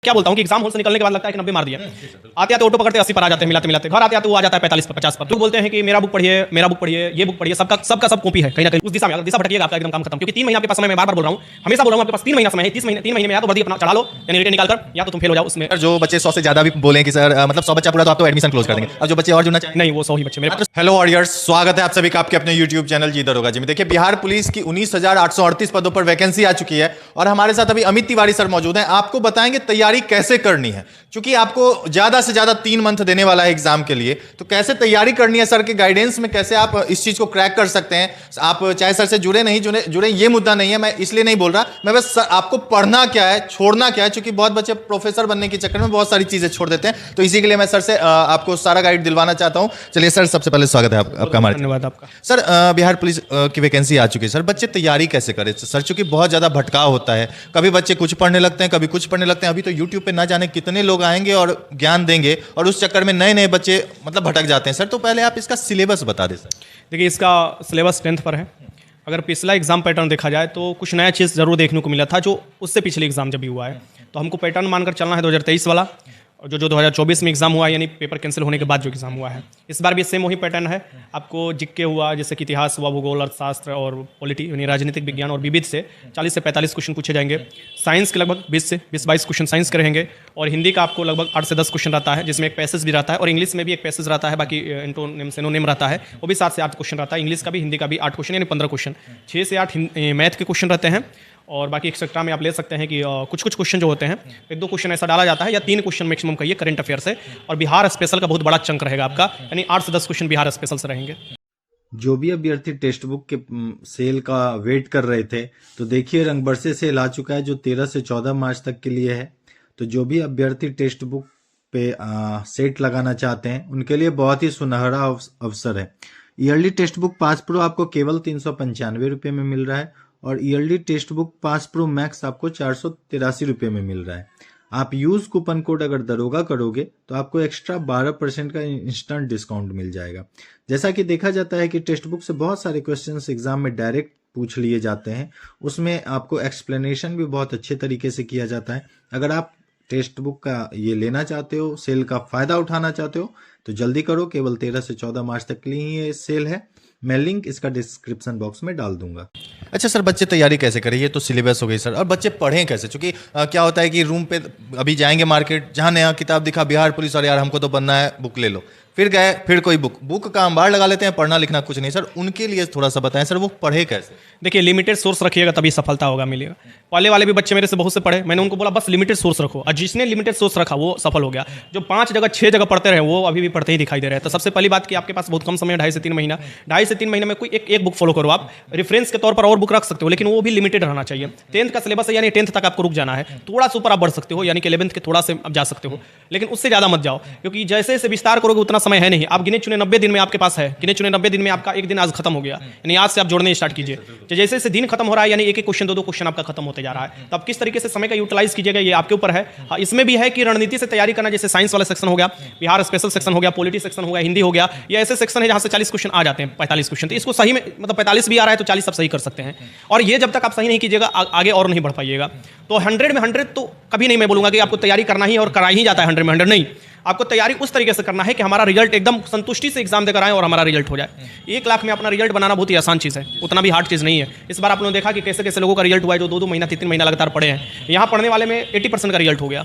क्या बोलता हूँ कि एग्जाम हॉल से निकलने के बाद लगता है कि 90 मार दिया, आते आते ऑटो पकड़ते 80 पर आ जाते हैं, मिलाते मिलाते घर आते आते वो आ जाता है 45 पर 50 पर। तो बोलते हैं कि मेरा बुक पढ़िए, ये बुक पढ़िए, सबका सब कॉपी है कहीं ना कहीं उस दिशा में। अगर दिशा भटकिएगा आपका एकदम काम खत्म। क्योंकि 3 महीने आपके पास समय, मैं बार-बार बोल रहा हूँ, हमेशा बोल रहा हूँ, आपके पास 3 महीना समय है। 3 महीने में या तो वर्दी अपना चढ़ा लो यानी रिटेन निकाल कर, या तो तुम फेल हो जाओ उसमें। जो बच्चे 100 से ज्यादा भी बोलें कि सर मतलब 100 बच्चा पूरा तो आप तो एडमिशन क्लोज कर देंगे, और जो बच्चे और जुड़ना चाहें नहीं, वो 100 ही बच्चे मेरे पास। हेलो ऑडियंस, स्वागत है आप सभी का आपके अपने YouTube चैनल जी दरोगा जी में। देखिए, बिहार पुलिस की 19,838 पदों पर वैकेंसी आ चुकी है और हमारे साथ अभी अमित तिवारी सर मौजूद हैं। आपको बताएंगे तैयारी कैसे करनी है, क्योंकि आपको ज्यादा से ज्यादा 3 मंथ देने वाला है एग्जाम के लिए। तो कैसे तैयारी करनी है, सर के गाइडेंस में कैसे आप इस चीज को क्रैक कर सकते हैं। आप चाहे सर से जुड़े नहीं जुड़े ये मुद्दा नहीं है, मैं इसलिए नहीं बोल रहा। मैं बस आपको पढ़ना क्या है, छोड़ना क्या है, क्योंकि बहुत बच्चे प्रोफेसर बनने के चक्कर में बहुत सारी चीजें छोड़ देते हैं। तो इसी के लिए मैं सर से आपको सारा गाइड दिलवाना चाहता हूं। चलिए सर, सबसे पहले स्वागत है आपका हमारे। धन्यवाद आपका। सर, बिहार पुलिस की वैकेंसी आ चुकी है सर, बच्चे तैयारी कैसे करें सर, क्योंकि बहुत ज्यादा भटकाव होता है। कभी बच्चे कुछ पढ़ने लगते हैं, कभी कुछ पढ़ने लगते हैं। अभी तो यूट्यूब पे ना जाने कितने लोग आएंगे और ज्ञान देंगे, और उस चक्कर में नए नए बच्चे मतलब भटक जाते हैं। सर, तो पहले आप इसका सिलेबस बता दें सर। देखिए, इसका सिलेबस 10th पर है। अगर पिछला एग्जाम पैटर्न देखा जाए तो कुछ नया चीज़ जरूर देखने को मिला था, जो उससे पिछले एग्जाम जब भी हुआ है। तो हमको पैटर्न मानकर चलना है 2023 वाला, और जो 2024 में एग्जाम हुआ है, यानी पेपर कैंसिल होने के बाद जो एग्जाम हुआ है। इस बार भी सेम वही पैटर्न है। आपको जिक्के हुआ, जैसे कि इतिहास हुआ, भूगोल, अर्थशास्त्र और पॉलिटी यानी राजनीतिक विज्ञान और विविध से 40 से 45 क्वेश्चन पूछे जाएंगे। साइंस के लगभग 20 से 22 क्वेश्चन साइंस के रहेंगे, और हिंदी का आपको लगभग 8 से 10 क्वेश्चन रहता है, जिसमें एक पैसेज भी रहता है, और इंग्लिश में भी एक पैसेज रहता है। बाकी इंटोनेम सिनोनिम रहता है, वो भी 7 से 8 क्वेश्चन रहता है। इंग्लिश का भी, हिंदी का भी 8 क्वेश्चन यानी 15 क्वेश्चन। 6 से 8 मैथ के क्वेश्चन रहते हैं, और बाकी एक्सेट्रा में आप ले सकते हैं कि कुछ क्वेश्चन जो होते हैं, 1-2 क्वेश्चन ऐसा डाला जाता है, या 3 क्वेश्चन मैक्सिमम कहिए करंट अफेयर से। और बिहार स्पेशल का बहुत बड़ा चंक रहेगा आपका, यानी 8 से 10 क्वेश्चन बिहार स्पेशल से रहेंगे। जो भी अभ्यर्थी टेक्स्ट बुक के सेल का वेट कर रहे थे, तो देखिए रंगबरसे सेल आ चुका है, जो 13 से 14 मार्च तक के लिए है। तो जो भी अभ्यर्थी टेक्स्ट बुक पे सेट लगाना चाहते हैं, उनके लिए बहुत ही सुनहरा अवसर है। Yearly text book pass pro आपको केवल 395 रुपये में मिल रहा है, और yearly text book pass pro max आपको 483 रुपये में मिल रहा है। आप यूज कूपन कोड अगर दरोगा करोगे तो आपको एक्स्ट्रा 12% का इंस्टेंट डिस्काउंट मिल जाएगा। जैसा कि देखा जाता है कि टेक्स्ट बुक से बहुत सारे क्वेश्चंस एग्जाम में डायरेक्ट पूछ लिए जाते हैं, उसमें आपको एक्सप्लेनेशन भी बहुत अच्छे तरीके से किया जाता है। अगर आप टेक्स्ट बुक का ये लेना चाहते हो, सेल का फायदा उठाना चाहते हो, तो जल्दी करो। केवल 13 से 14 मार्च तक के लिए ही ये सेल है। मैं लिंक इसका डिस्क्रिप्शन बॉक्स में डाल दूंगा। अच्छा सर, बच्चे तैयारी कैसे करें, ये तो सिलेबस हो गई सर, और बच्चे पढ़ें कैसे, क्योंकि क्या होता है कि रूम पे अभी जाएंगे मार्केट, जहाँ नया किताब दिखा बिहार पुलिस, और यार हमको तो बनना है, बुक ले लो। फिर गए, फिर कोई बुक का अंबार लगा लेते हैं, पढ़ना लिखना कुछ नहीं। सर, उनके लिए थोड़ा सा बताएं सर, वो पढ़े कैसे। देखिए, लिमिटेड सोर्स रखिएगा तभी सफलता होगा, मिलेगा। पहले वाले भी बच्चे मेरे से बहुत से पढ़े, मैंने उनको बोला बस लिमिटेड सोर्स रखो, और जिसने लिमिटेड सोर्स रखा वो सफल हो गया। जो 5 जगह 6 जगह पढ़ते रहे, वो अभी भी पढ़ते ही दिखाई दे रहे हैं। तो सबसे पहली बात कि आपके पास बहुत कम समय है, 2.5 से 3 महीना। 2.5 से 3 महीने में कोई एक बुक फॉलो करो। आप रेफरेंस के तौर पर और बुक रख सकते हो, लेकिन वो भी लिमिटेड रहना चाहिए। 10th का सिलेबस है, यानी 10th तक आपको रुक जाना है। थोड़ा सा ऊपर आप बढ़ सकते हो, यानी कि 11th के थोड़ा से आप जा सकते हो, लेकिन उससे ज़्यादा मत जाओ, क्योंकि जैसे जैसे विस्तार करोगे उतना समय है नहीं। आप गिने चुने 90 दिन में आपके पास है, गिने चुने 90 दिन में आपका एक दिन आज खत्म हो गया, यानी आज से आप जोड़ने स्टार्ट कीजिए। तो जैसे जैसे दिन खत्म हो रहा है, यानी एक क्वेश्चन 2 क्वेश्चन आपका खत्म होते जा रहा है। तो आप किस तरीके से समय का यूटिलाइज कीजिएगा, ये आपके ऊपर है। हाँ, इसमें भी है कि रणनीति से तैयारी करना। जैसे साइंस वाला सेक्शन हो गया, बिहार स्पेशल सेक्शन हो गया, पॉलिटी सेक्शन हो गया, हिंदी हो गया, ये ऐसे सेक्शन है जहां से 40 क्वेश्चन आ जाते हैं, 45 क्वेश्चन। तो इसको सही में मतलब 45 भी आ रहा है तो 40 आप सही कर सकते हैं। और ये जब तक आप सही नहीं कीजिएगा, आगे और नहीं बढ़ पाइएगा। तो 100 में 100 तो कभी नहीं मैं बोलूंगा कि आपको तैयारी करना ही और करा ही जाता है 100 में 100 नहीं। आपको तैयारी उस तरीके से करना है कि हमारा रिजल्ट एकदम संतुष्टि से एग्जाम देकर आए और हमारा रिजल्ट हो जाए। 1 लाख में अपना रिजल्ट बनाना बहुत ही आसान चीज़ है, उतना भी हार्ड चीज़ नहीं है। इस बार आपने देखा कि कैसे कैसे लोगों का रिजल्ट हुआ है, जो 2-2 महीना 3-3 महीना लगातार पढ़े हैं। यहाँ पढ़ने वाले में 80% का रिजल्ट हो गया।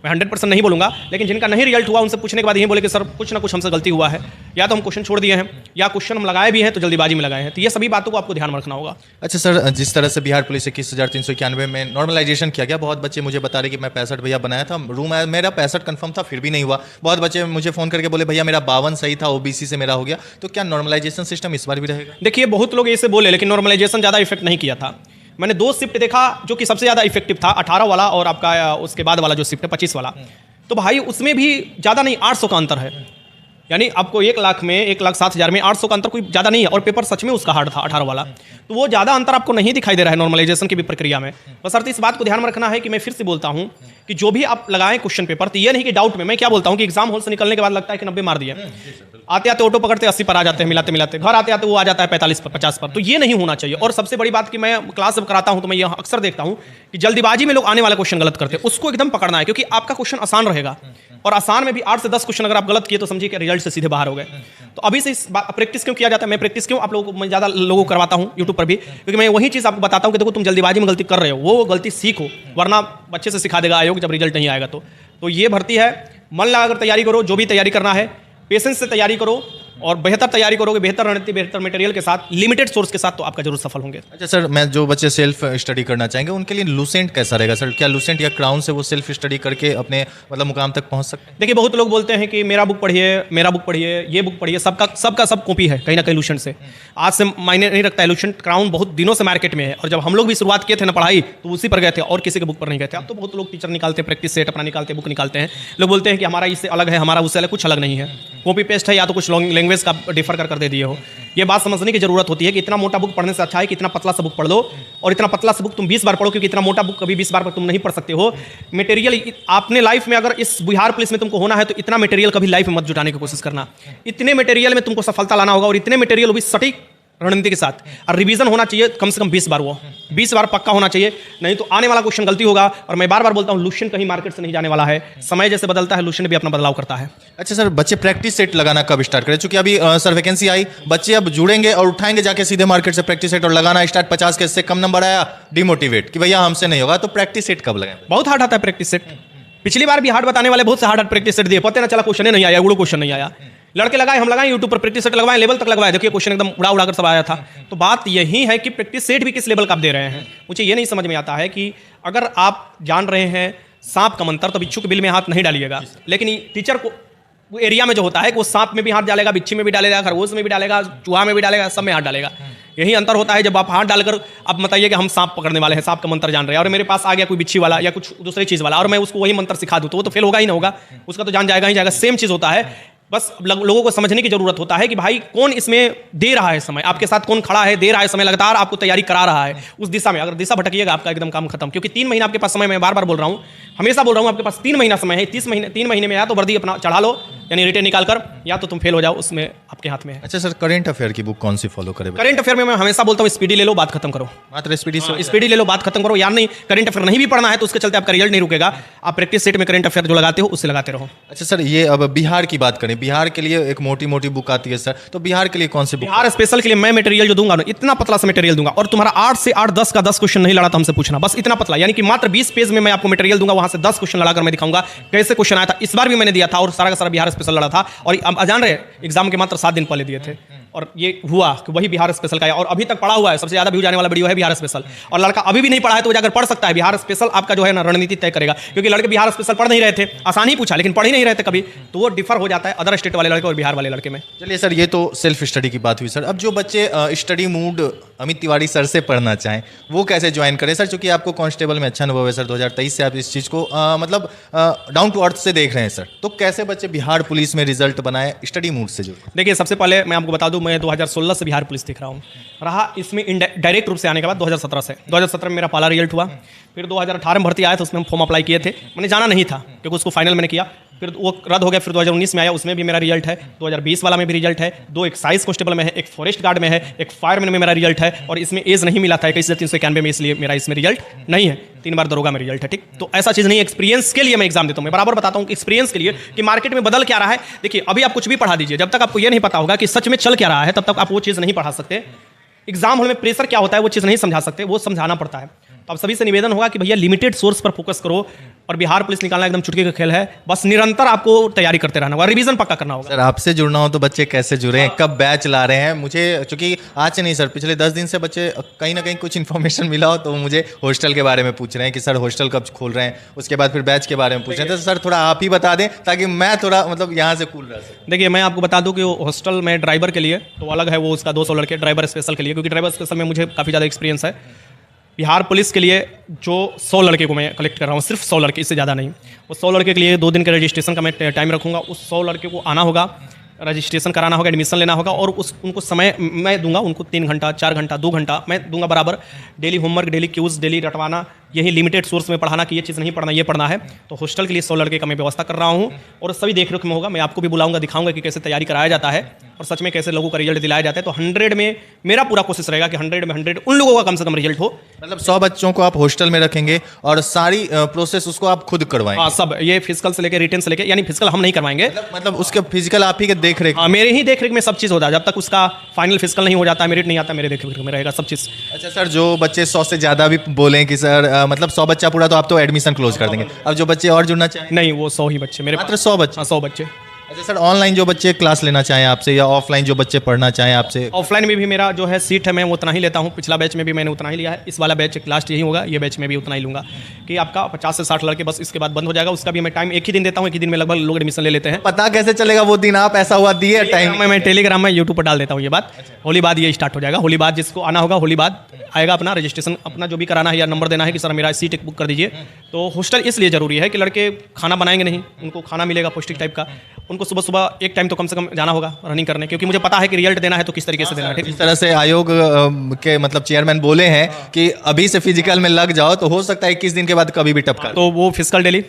मैं 100% नहीं बोलूँगा, लेकिन जिनका नहीं रिजल्ट हुआ उनसे पूछने के बाद यही बोले कि सर कुछ ना कुछ हमसे गलती हुआ है, या तो हम क्वेश्चन छोड़ दिए हैं, या क्वेश्चन हम लगाए भी हैं तो जल्दीबाजी में लगाए हैं। तो ये सभी बातों को आपको ध्यान में रखना होगा। अच्छा सर, जिस तरह से बिहार पुलिस 21,391 में नॉर्मलाइजेशन किया गया, बहुत बच्चे मुझे बता रहे कि मैं 65 भैया बनाया था, रूम मेरा 65 कंफर्म था, फिर भी नहीं हुआ। बहुत बच्चे मुझे फोन करके बोले भैया मेरा 52 सही था, ओबीसी से मेरा हो गया। तो क्या नॉर्मलाइजेशन सिस्टम इस बार भी रहेगा? देखिए, बहुत लोग ऐसे बोले, लेकिन नॉर्मलाइजेशन ज़्यादा इफेक्ट नहीं किया था। मैंने 2 शिफ्ट देखा जो कि सबसे ज़्यादा इफेक्टिव था, 18 वाला और आपका उसके बाद वाला जो शिफ्ट है 25 वाला। तो भाई उसमें भी ज़्यादा नहीं, 800 का अंतर है। यानी आपको 1 लाख में 1,07,000 में 800 का अंतर कोई ज़्यादा नहीं है, और पेपर सच में उसका हार्ड था 18 वाला, तो वो ज़्यादा अंतर आपको नहीं दिखाई दे रहा है नॉर्मलाइजेशन की भी प्रक्रिया में। बस अर्थ इस बात को ध्यान में रखना है कि मैं फिर से बोलता हूँ कि जो भी आप लगाएं क्वेश्चन पेपर, तो ये नहीं कि डाउट में, मैं क्या बोलता हूँ कि एग्जाम हॉल से निकलने के बाद लगता है कि 90 मार दिए, आते आते ऑटो पकड़ते 80 पर आ जाते हैं, मिलाते मिलाते घर आते आते वो आ जाता है 45 पर 50 पर, तो ये नहीं होना चाहिए। और सबसे बड़ी बात कि मैं क्लास जब कराता हूँ तो मैं ये अक्सर देखता हूँ कि जल्दीबाजी में लोग आने वाला क्वेश्चन गलत करते हैं, उसको एकदम पकड़ना है, क्योंकि आपका क्वेश्चन आसान रहेगा, और आसान में भी 8 से 10 क्वेश्चन अगर आप गलत किए तो समझिए कि रिजल्ट से सीधे बाहर हो गए। तो अभी से इस प्रैक्टिस क्यों किया जाता है, मैं प्रैक्टिस क्यों आप लोगों को, मैं ज़्यादा लोगों को करवाता हूँ यूट्यूब पर भी, क्योंकि मैं वही चीज़ आपको बताता हूँ कि देखो तुम जल्दीबाजी में गलती कर रहे हो, वो गलती सीखो, वरना बच्चे से सिखा देगा आयोग जब रिजल्ट नहीं आएगा। तो ये भर्ती है, मन लगाकर तैयारी करो, जो भी तैयारी करना है पेशेंस से तैयारी करो, और बेहतर तैयारी करोगे, बेहतर रणनीति, बेहतर मटेरियल के साथ, लिमिटेड सोर्स के साथ, तो आपका जरूर सफल होंगे। अच्छा सर, मैं जो बच्चे सेल्फ स्टडी करना चाहेंगे उनके लिए लूसेंट कैसा रहेगा सर? क्या लूसेंट या क्राउन से वो सेल्फ स्टडी करके अपने मतलब मुकाम तक पहुंच सकते हैं? देखिए, बहुत लोग बोलते हैं कि मेरा बुक पढ़िए, मेरा बुक पढ़िए, ये बुक पढ़िए, सबका सब कॉपी है कहीं ना कहीं लूसेंट से। आज से मायने नहीं रखता है, लूसेंट क्राउन बहुत दिनों से मार्केट में है, और जब हम लोग भी शुरुआत किए थे ना पढ़ाई, तो उसी पर गए थे और किसी के बुक पर नहीं गए थे। अब तो बहुत लोग टीचर निकालते हैं, प्रैक्टिस सेट अपना निकालते हैं, बुक निकालते हैं, लोग बोलते हैं कि हमारा इससे अलग है, हमारा उससे अलग, कुछ अलग नहीं है, कॉपी पेस्ट है, या तो कुछ लैंग्वेज का डिफर कर दे दिए हो। ये बात समझने की जरूरत होती है कि इतना मोटा बुक पढ़ने से अच्छा है कि इतना पतला सा बुक पढ़ लो, और इतना पतला सा बुक तुम 20 बार पढ़ो, क्योंकि इतना मोटा बुक कभी 20 बार पर तुम नहीं पढ़ सकते हो। मटेरियल आपने लाइफ में, अगर इस बिहार पुलिस में तुमको होना है, तो इतना मटेरियल कभी लाइफ में मत जुटाने की कोशिश करना। इतने मटेरियल में तुमको सफलता लाना होगा, और इतने मटेरियल भी सटीक रणनीति के साथ, और रिवीजन होना चाहिए कम से कम 20 बार, वो 20 बार पक्का होना चाहिए, नहीं तो आने वाला क्वेश्चन गलती होगा। और मैं बार बार बोलता हूँ, लूसेंट कहीं मार्केट से नहीं जाने वाला है, समय जैसे बदलता है लूसेंट भी अपना बदलाव करता है। अच्छा सर, बच्चे प्रैक्टिस सेट लगाना कब स्टार्ट करें? चूंकि अभी सर वैकेंसी आई, बच्चे अब जुड़ेंगे और उठाएंगे जाके सीधे मार्केट से प्रैक्टिस सेट और लगाना स्टार्ट। 50 के इससे कम नंबर आया, डिमोटिवेट कि भैया हमसे नहीं होगा, तो प्रैक्टिस सेट कब लगाएं? बहुत हार्ड आता है प्रैक्टिस सेट। पिछली बार भी हार्ड बताने वाले बहुत से हार्ड प्रैक्टिस सेट दिए, पता ना चला क्वेश्चन नहीं आया, उड़ो क्वेश्चन नहीं आया। लड़के लगाए, हम लगाए यूट्यूब पर प्रैक्टिस सेट लगवाए, लेवल तक लगवाए, देखिए क्वेश्चन एकदम उड़ा कर सब आया था। तो बात यही है कि प्रैक्टिस सेट भी किस लेवल का आप दे रहे हैं। मुझे ये नहीं समझ में आता है कि अगर आप जान रहे हैं सांप का मंत्र, तो बिच्छू के बिल में हाथ नहीं डालिएगा, लेकिन टीचर को वो एरिया में जो होता है कि वो सांप में भी हाथ डालेगा, बिच्छी में भी डालेगा, खरगोश में भी डालेगा, चूहा में भी डालेगा, सब में हाथ डालेगा। यही अंतर होता है। जब आप हाथ डालकर आप बताइए कि हम सांप पकड़ने वाले हैं, सांप का मंत्र जान रहे हैं, और मेरे पास आ गया कोई बिच्छी वाला या कुछ दूसरी चीज़ वाला, और मैं उसको वही मंत्र सिखा दूँ, तो वो तो फेल होगा ही ना होगा, उसका तो जान जाएगा ही जाएगा। सेम चीज़ होता है। बस लोगों को समझने की जरूरत होता है कि भाई कौन इसमें दे रहा है समय, आपके साथ कौन खड़ा है, दे रहा है समय, लगातार आपको तैयारी करा रहा है उस दिशा में। अगर दिशा भटकिएगा, आपका एकदम काम खत्म। क्योंकि 3 महीना आपके पास समय, मैं बार बार बोल रहा हूँ, हमेशा बोल रहा हूँ, आपके पास 3 महीना समय है। 3 महीने में या तो वर्दी अपना चढ़ा लो, यानी रिटेन निकाल कर, या तो तुम फेल हो जाओ, उसमें आपके हाथ में है। अच्छा सर, करंट अफेयर की बुक कौन सी फॉलो करें? करंट अफेयर में मैं हमेशा बोलता हूँ स्पीडी ले लो, बात खत्म करो, मात्र स्पीडी से स्पीडी ले लो, बात खत्म करो। यार नहीं, करंट अफेयर नहीं भी पढ़ना है तो उसके चलते आपका रिजल्ट नहीं रुकेगा। आप प्रैक्टिस सेट में करंट अफेयर जो लगाते हो उससे लगाते रहो। अच्छा सर, ये अब बिहार की बात करें, बिहार के लिए एक मोटी मोटी बुक आती है सर, तो बिहार के लिए कौन सी बुक? बिहार स्पेशल के लिए मैं मटेरियल जो दूंगा ना, इतना पतला सा मटेरियल दूंगा, और तुम्हारा 8 से 8 10 का 10 क्वेश्चन नहीं लड़ा तो हमसे पूछना, बस इतना पतला, यानी कि मात्र 20 पेज में मैं आपको मटेरियल दूंगा, वहां से 10 क्वेश्चन लड़ाकर मैं दिखाऊंगा कैसे क्वेश्चन आया था। इस बार भी मैंने दिया था, और सारा का सारा बिहार स्पेशल लड़ा था, और अब जान रहे एग्जाम के मात्र 7 दिन पहले दिए थे, और ये हुआ कि वही बिहार स्पेशल का है, और अभी तक पढ़ा हुआ है। सबसे ज्यादा व्यू जाने वाला वीडियो है बिहार स्पेशल, और लड़का अभी भी नहीं पढ़ा है तो वो जाकर पढ़ सकता है। बिहार स्पेशल आपका जो है ना रणनीति तय करेगा, क्योंकि लड़के बिहार स्पेशल पढ़ नहीं रहे थे, आसान ही पूछा लेकिन पढ़ ही नहीं रहे थे कभी, तो वो डिफर हो जाता है अदर स्टेट वाले लड़के और बिहार वाले लड़के में। चलिए सर, ये तो सेल्फ स्टडी की बात हुई सर। अब जो बच्चे study mood Amit Tiwari sir से पढ़ना चाहें, वो कैसे ज्वाइन करें सर? चूंकि आपको कांस्टेबल में अच्छा अनुभव है सर, 2023 से आप इस चीज़ को मतलब डाउन टू अर्थ से देख रहे हैं सर, तो कैसे बच्चे बिहार पुलिस में रिजल्ट बनाए स्टडी मूड से जुड़े? देखिए, सबसे पहले मैं आपको बता दूं, मैं 2016 से बिहार पुलिस दिख रहा हूँ, रहा इसमें डायरेक्ट रूप से आने के बाद 2017 से। 2017 में मेरा पहला रिजल्ट हुआ, फिर 2018 में भर्ती आया था, उसमें हम फॉर्म अप्लाई किए थे, मैंने जाना नहीं था क्योंकि उसको फाइनल मैंने किया, फिर वो रद्द हो गया। फिर 2019 में आया, उसमें भी मेरा रिजल्ट है, 2020 वाला में भी रिजल्ट है, 2 एक्साइज कांस्टेबल में है, एक फॉरेस्ट गार्ड में है, एक फायरमैन में मेरा रिजल्ट है, और इसमें एज नहीं मिला था 21,391 में, इसलिए मेरा इसमें रिजल्ट नहीं है। 3 बार दरोगा में रिजल्ट है, ठीक। तो ऐसा चीज़ नहीं, एक्सपीरियंस के लिए मैं एग्जाम देता हूँ। मैं बराबर बताता हूँ कि एक्सपीरियंस के लिए कि मार्केट में बदल क्या रहा है। देखिए, अभी आप कुछ भी पढ़ा दीजिए, जब तक आपको ये नहीं पता होगा कि सच में चल क्या रहा है, तब तक आप वो चीज़ नहीं पढ़ा सकते। एग्जाम हॉल में प्रेशर क्या होता है वो चीज़ नहीं समझा सकते, वो समझाना पड़ता है। तो आप सभी से निवेदन होगा कि भैया लिमिटेड सोर्स पर फोकस करो, और बिहार पुलिस निकालना एकदम चुटकी का खेल है, बस निरंतर आपको तैयारी करते रहना होगा, रिवीजन पक्का करना होगा। सर, आपसे जुड़ना हो तो बच्चे कैसे जुड़े हैं, कब बैच ला रहे हैं? मुझे चूंकि आज से नहीं सर, पिछले 10 दिन से बच्चे कहीं ना कहीं कुछ इन्फॉर्मेशन मिला हो तो मुझे हॉस्टल के बारे में पूछ रहे हैं कि सर हॉस्टल कब खोल रहे हैं, उसके बाद फिर बैच के बारे में पूछ रहे हैं। तो सर थोड़ा आप ही बता दें ताकि मैं थोड़ा मतलब यहाँ से कूल रह सकूँ। देखिए, मैं आपको बता दूं कि हॉस्टल में ड्राइवर के लिए तो अलग है, वो उसका 200 लड़के, ड्राइवर स्पेशल के लिए, क्योंकि ड्राइवर स्पेशल में मुझे काफ़ी ज़्यादा एक्सपीरियंस है। बिहार पुलिस के लिए जो 100 लड़के को मैं कलेक्ट कर रहा हूँ, सिर्फ 100 लड़के, इससे ज़्यादा नहीं। वो 100 लड़के के लिए 2 दिन के रजिस्ट्रेशन का मैं टाइम रखूँगा। उस 100 लड़के को आना होगा, रजिस्ट्रेशन कराना होगा, एडमिशन लेना होगा और उनको समय मैं दूंगा, उनको 3 घंटा 4 घंटा 2 घंटा मैं दूंगा बराबर। Daily homework, daily quiz, daily रटवाना, यही लिमिटेड सोर्स में पढ़ाना कि ये चीज़ नहीं पढ़ना, ये पढ़ना है। तो हॉस्टल के लिए 100 लड़के का मैं व्यवस्था कर रहा हूँ और सभी देख रेख में होगा। मैं आपको भी बुलाऊंगा, दिखाऊंगा कि कैसे तैयारी कराया जाता है और सच में कैसे लोगों का रिजल्ट दिलाया जाता है। तो 100 में मेरा पूरा कोशिश रहेगा कि 100 में 100 उन लोगों का कम से कम रिजल्ट हो। मतलब 100 बच्चों को आप हॉस्टल में रखेंगे और सारी प्रोसेस उसको आप खुद करवाएंगे? हाँ, सब, ये फिजिकल से लेकर रिटर्न से लेकर, यानी फिजिकल हम नहीं करवाएंगे, मतलब उसके फिजिकल आप ही के देख रेख? हाँ, मेरे ही देख रेख में सब चीज़ होता है। जब तक उसका फाइनल फिजिकल नहीं हो जाता, मेरिट नहीं आता, मेरे देख रेख में रहेगा सब चीज़। अच्छा सर, जो बच्चे 100 से ज़्यादा भी बोलें कि सर मतलब 100 बच्चा पूरा, तो आप तो एडमिशन क्लोज कर देंगे। अब जो बच्चे और जुड़ना चाहें? नहीं, वो 100 ही बच्चे मेरे मात्र 100 बच्चे? हाँ, 100 बच्चे। अच्छा सर, ऑनलाइन जो बच्चे क्लास लेना चाहें आपसे या ऑफलाइन जो बच्चे पढ़ना चाहें आपसे? ऑफलाइन में भी मेरा जो है सीट है, मैं उतना ही लेता हूँ। पिछला बैच में भी मैंने उतना ही लिया है, इस वाला बैच लास्ट यही होगा, ये बैच में भी उतना ही लूँगा कि आपका 50 से 60 लड़के बस, इसके बाद बंद हो जाएगा। उसका भी मैं टाइम एक ही दिन देता हूँ, एक ही दिन में लगभग लोग एडमिशन ले लेते हैं। पता कैसे चलेगा वो दिन? आप ऐसा हुआ दिए टाइम? मैं टेलीग्राम में यूट्यूब पर डाल देता हूँ ये बात। होली बाद ये स्टार्ट हो जाएगा। होली बाद जिसको आना होगा, होली बाद आएगा, अपना रजिस्ट्रेशन अपना जो भी कराना है या नंबर देना है कि सर मेरा सीट एक बुक कर दीजिए। तो हॉस्टल इसलिए ज़रूरी है कि लड़के खाना बनाएंगे नहीं, उनको खाना मिलेगा पौष्टिक टाइप का। उनको सुबह सुबह एक टाइम तो कम से कम जाना होगा रनिंग करने, क्योंकि मुझे पता है कि रिजल्ट देना है तो किस तरीके से देना है। ठीक, इस तरह से आयोग के मतलब चेयरमैन बोले हैं कि अभी से फिजिकल में लग जाओ तो हो सकता है 21 दिन के बाद कभी भी टपका। तो वो फिजिकल डेली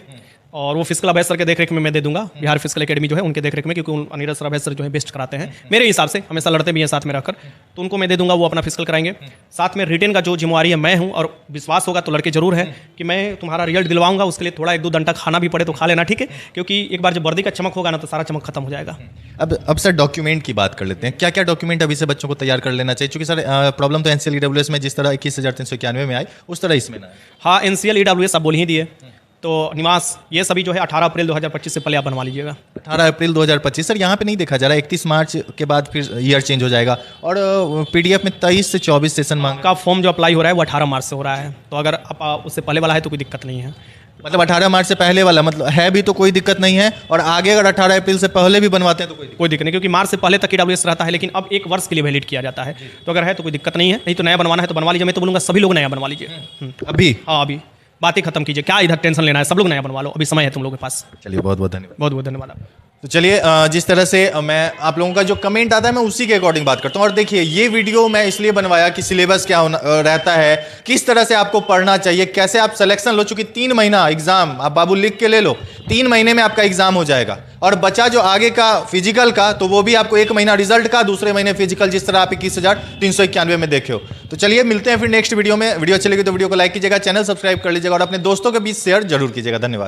और वो फिजिकल अभय सर के देखरेख में मैं दे दूंगा, बिहार फिजिकल एकेडमी जो है उनके देखरेख में, क्योंकि नीरज सर अभय सर जो है बेस्ट कराते हैं मेरे हिसाब से, हमेशा लड़ते भी हैं साथ में रहकर। तो उनको मैं दे दूंगा, वो अपना फिजिकल कराएंगे। साथ में रिटेन का जो जिम्मेवारी है मैं हूँ, और विश्वास होगा तो लड़के जरूर है कि मैं तुम्हारा रिजल्ट दिलवाऊंगा। उसके लिए थोड़ा 1-2 घंटा खाना भी पड़े तो खा लेना, ठीक है? क्योंकि एक बार जब वर्दी का चमक होगा ना तो सारा चमक खत्म हो जाएगा। अब सर डॉक्यूमेंट की बात कर लेते हैं। क्या क्या डॉक्यूमेंट अभी से बच्चों को तैयार कर लेना चाहिए? क्योंकि सर प्रॉब्लम तो एनसीएल ईडब्ल्यूएस में जिस तरह 21,391 में आई उस तरह इसमें ना। हाँ, एनसीएल ईडब्ल्यूएस आप बोल ही दिए, तो निवास ये सभी जो है 18 अप्रैल 2025 से पहले आप बनवा लीजिएगा। 18 अप्रैल 2025 सर, यहाँ पे नहीं देखा जा रहा 31 मार्च के बाद फिर ईयर चेंज हो जाएगा। और पीडीएफ में 23 से 24 सेशन मांग का फॉर्म जो अप्लाई हो रहा है वो 18 मार्च से हो रहा है। तो अगर आप उससे पहले वाला है तो कोई दिक्कत नहीं है। मतलब 18 मार्च से पहले वाला मतलब है भी तो कोई दिक्कत नहीं है, और आगे अगर 18 अप्रैल से पहले भी बनवाते हैं तो कोई दिक्कत नहीं, क्योंकि मार्च से पहले तक ईडब्ल्यूएस रहता है, लेकिन अब 1 वर्ष के लिए वैलिड किया जाता है। तो अगर है तो कोई दिक्कत नहीं है, नहीं तो नया बनवाना है तो बनवा लीजिए। मैं तो बोलूँगा सभी लोग नया बनवा लीजिए अभी। हाँ, अभी बात ही खत्म कीजिए, क्या इधर टेंशन लेना है, सब लोग नया बनवा लो, अभी समय है तुम लोगों के पास। चलिए, बहुत बहुत धन्यवाद। बहुत बहुत धन्यवाद। तो चलिए, जिस तरह से मैं आप लोगों का जो कमेंट आता है मैं उसी के अकॉर्डिंग बात करता हूँ। और देखिए, ये वीडियो मैं इसलिए बनवाया कि सिलेबस क्या रहता है, किस तरह से आपको पढ़ना चाहिए, कैसे आप सिलेक्शन लो। चूंकि 3 महीना एग्जाम आप बाबू लिख के ले लो, 3 महीने में आपका एग्जाम हो जाएगा। और बचा जो आगे का फिजिकल का, तो वो भी आपको 1 महीना रिजल्ट का, दूसरे महीने फिजिकल, जिस तरह आप 21,391 में देखे हो। तो चलिए, मिलते हैं फिर नेक्स्ट वीडियो में। वीडियो अच्छी लगी तो वीडियो को लाइक कीजिएगा, चैनल सब्सक्राइब कर लीजिएगा और अपने दोस्तों के बीच शेयर जरूर कीजिएगा। धन्यवाद।